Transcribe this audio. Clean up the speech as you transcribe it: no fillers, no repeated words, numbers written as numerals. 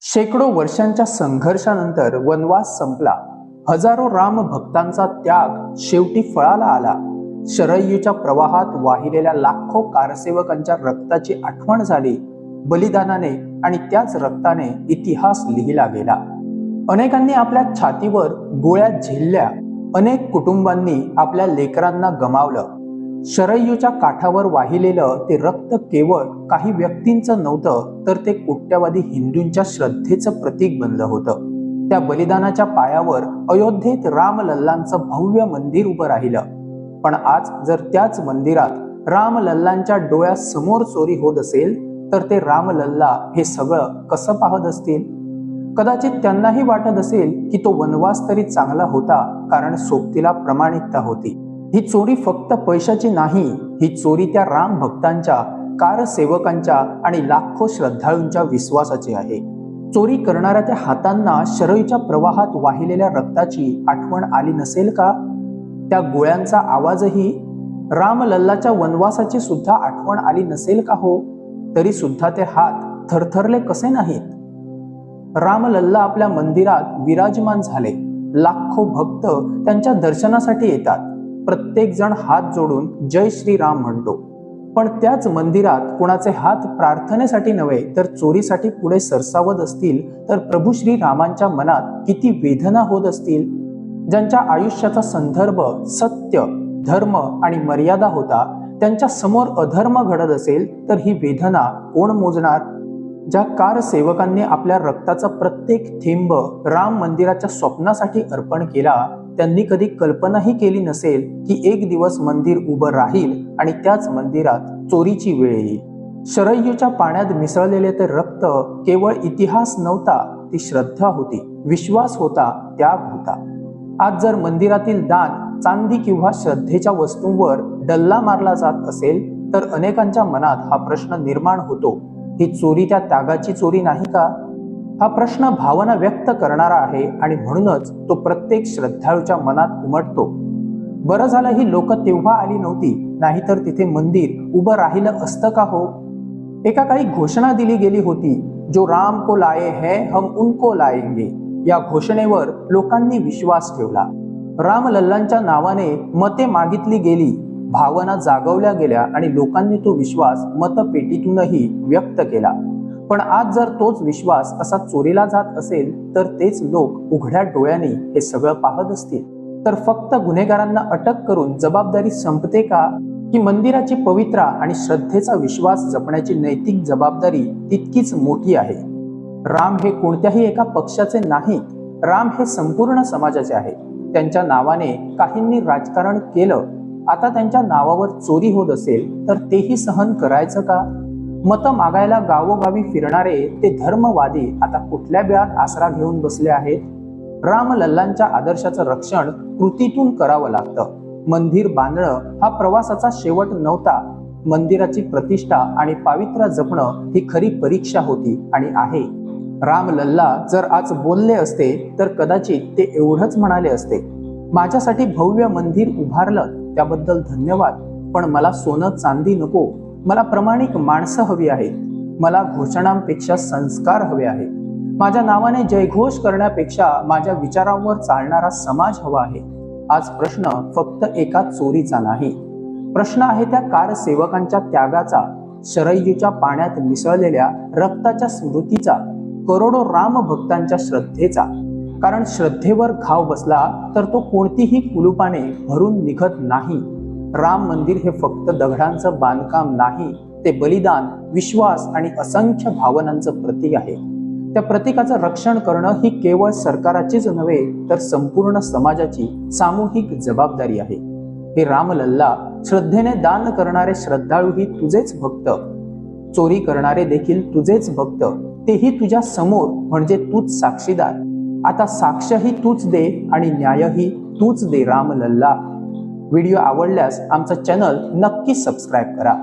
शेकडो वर्षांच्या संघर्षानंतर वनवास संपला. हजारो राम भक्तांचा त्याग शेवटी फळाला आला. शरयूच्या प्रवाहात वाहिलेल्या लाखो कारसेवकांच्या रक्ताची आठवण झाली. बलिदानाने आणि त्याच रक्ताने इतिहास लिहिला गेला. अनेकांनी आपल्या छातीवर गोळ्या झेलल्या. अनेक कुटुंबांनी आपल्या लेकरांना गमावलं. शरयूच्या काठावर वाहिलेलं ते रक्त केवळ काही व्यक्तींचं नव्हतं, तर ते कोट्यावधी हिंदूंच्या श्रद्धेचं प्रतीक बनलं होतं. त्या बलिदानाच्या पायावर अयोध्येत रामलल्लांचं भव्य मंदिर उभं राहिलं. पण आज जर त्याच मंदिरात रामलल्लांच्या डोळ्यासमोर चोरी होत असेल, तर ते रामलल्ला हे सगळं कसं पाहत असतील? कदाचित त्यांनाही वाटत असेल की तो वनवास तरी चांगला होता, कारण सोबतीला प्रामाणिकता होती. ही चोरी फक्त पैशाची नाही, ही चोरी त्या राम भक्तांच्या, कारसेवकांच्या आणि लाखो श्रद्धाळूंच्या विश्वासाची आहे. चोरी करणाऱ्या त्या हातांना शरयूच्या प्रवाहात वाहिलेल्या रक्ताची आठवण आली नसेल का? त्या गोळ्यांचा आवाजही रामलल्लाच्या वनवासाची सुद्धा आठवण आली नसेल का हो? तरी सुद्धा ते हात थरथरले कसे नाहीत? रामलल्ला आपल्या मंदिरात विराजमान झाले. लाखो भक्त त्यांच्या दर्शनासाठी येतात. प्रत्येक जण हात जोडून जय श्रीराम म्हणतो. पण त्याच मंदिरात कुणाचे हात प्रार्थनेसाठी नव्हे, तर चोरीसाठी पुढे सरसावत असतील, तर प्रभू श्रीरामांच्या मनात किती वेदना होत असतील. ज्यांच्या आयुष्याचा संदर्भ सत्य, धर्म आणि मर्यादा होता, त्यांच्या समोर अधर्म घडत असेल, तर ही वेदना कोण मोजणार? ज्या कारसेवकांनी आपल्या रक्ताचा प्रत्येक थेंब राम मंदिराच्या स्वप्नासाठी अर्पण केला, त्यांनी कधी कल्पनाही केली नसेल की एक दिवस मंदिर उभं राहील आणि त्याच मंदिरात चोरीची वेळ येईल. शरयूच्या पाण्यात मिसळलेले ते रक्त केवळ इतिहास नव्हता, ती श्रद्धा होती, विश्वास होता, त्याग होता. आज जर मंदिरातील दान, चांदी किंवा श्रद्धेच्या वस्तूंवर डल्ला मारला जात असेल, तर अनेकांच्या मनात हा प्रश्न निर्माण होतो, ही चोरी त्या त्यागाची चोरी नाही का? हा प्रश्न भावना व्यक्त करणारा आहे आणि म्हणूनच तो प्रत्येक श्रद्धाळूच्या मनात उमटतो. बरं झालं ही लोक तेव्हा आली नव्हती, नाहीतर तिथे मंदिर उभं राहिलं असतं का हो? एका काळी घोषणा दिली गेली होती, जो राम को लाए है हम उनको लाएंगे. या घोषणेवर लोकांनी विश्वास ठेवला. रामलल्लांच्या नावाने मते मागितली गेली, भावना जागवल्या गेल्या आणि लोकांनी तो विश्वास मतपेटीतूनही व्यक्त केला. पण आज जर तोच विश्वास असा चोरीला जात असेल, तर तेच लोक उघड्या डोळ्यांनी हे सगळं पाहत असतील, तर फक्त गुन्हेगारांना अटक करून जबाबदारी संपते का? की मंदिराची पवित्रा आणि श्रद्धेचा विश्वास जपण्याची नैतिक जबाबदारी तितकीच मोठी आहे? राम हे कोणत्याही एका पक्षाचे नाहीत, राम हे संपूर्ण समाजाचे आहे. त्यांच्या नावाने काहींनी राजकारण केलं, आता त्यांच्या नावावर चोरी होत असेल, तर तेही सहन करायचं का? मत मागायला गावोगावी फिरणारे ते धर्मवादी आता कुठल्या बिळात आसरा घेऊन बसले आहेत? रामलल्लांच्या आदर्शाचं रक्षण कृतीतून करावं लागतं. मंदिर बांधणं हा प्रवासाचा शेवट नव्हता. मंदिराची प्रतिष्ठा आणि पावित्र्य जपणं ही खरी परीक्षा होती आणि आहे. रामलल्ला जर आज बोलले असते, तर कदाचित ते एवढंच म्हणाले असते, माझ्यासाठी भव्य मंदिर उभारलं त्याबद्दल धन्यवाद, पण मला सोनं चांदी नको, मला प्रामाणिक माणसं हवी आहेत. मला घोषणांपेक्षा संस्कार हवे आहेत. माझ्या नावाने जयघोष करण्यापेक्षा माझ्या विचारांवर चालणारा समाज हवा आहे. आज प्रश्न फक्त एका चोरीचा नाही, प्रश्न आहे त्या कारसेवकांच्या त्यागाचा, शरयूच्या पाण्यात मिसळलेल्या रक्ताच्या स्मृतीचा, करोडो राम भक्तांच्या श्रद्धेचा. कारण श्रद्धेवर घाव बसला तर तो कोणतीही कुलुपाने भरून निघत नाही. राम मंदिर हे फक्त दगडांचं बांधकाम नाही, ते बलिदान, विश्वास आणि असंख्य भावनांचं प्रतीक आहे. त्या प्रतीकाचं रक्षण करणं ही केवळ सरकाराचीच नव्हे, तर संपूर्ण समाजाची सामूहिक जबाबदारी आहे. हे रामलल्ला, श्रद्धेने दान करणारे श्रद्धाळूही तुझेच भक्त, चोरी करणारे देखील तुझेच भक्त, तेही तुझ्या समोर, म्हणजे तूच साक्षीदार. आता साक्षही तूच दे आणि न्यायही तूच दे रामलल्ला. व्हिडिओ आवडल्यास आमचं चॅनल नक्की सबस्क्राईब करा.